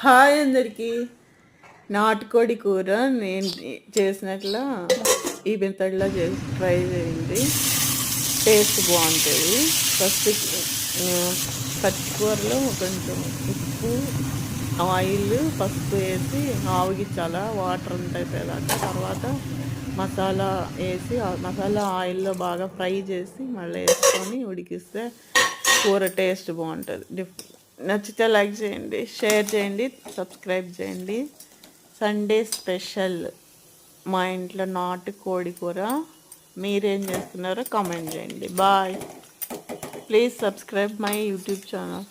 Hi అందరికీ. నాటుకోడి కూర నేను చేసినట్లా ఈ మెథడ్లో చేసి ట్రై చేయండి, టేస్ట్ బాగుంటుంది. ఫస్ట్ పచ్చి కూరలో కొంచెం ఉప్పు, ఆయిల్, పసుపు వేసి ఆవగించాల, వాటర్ ఉంటాయి కదా. తర్వాత మసాలా వేసి మసాలా ఆయిల్లో బాగా ఫ్రై చేసి మళ్ళీ వేసుకొని ఉడికిస్తే కూర టేస్ట్ బాగుంటుంది. నచ్చితే లైక్ చేయండి, షేర్ చేయండి, సబ్స్క్రైబ్ చేయండి. సండే స్పెషల్ మా ఇంట్లో నాటుకోడి కూర. మీరేం చేస్తున్నారో కామెంట్ చేయండి. Bye. Please subscribe my YouTube channel.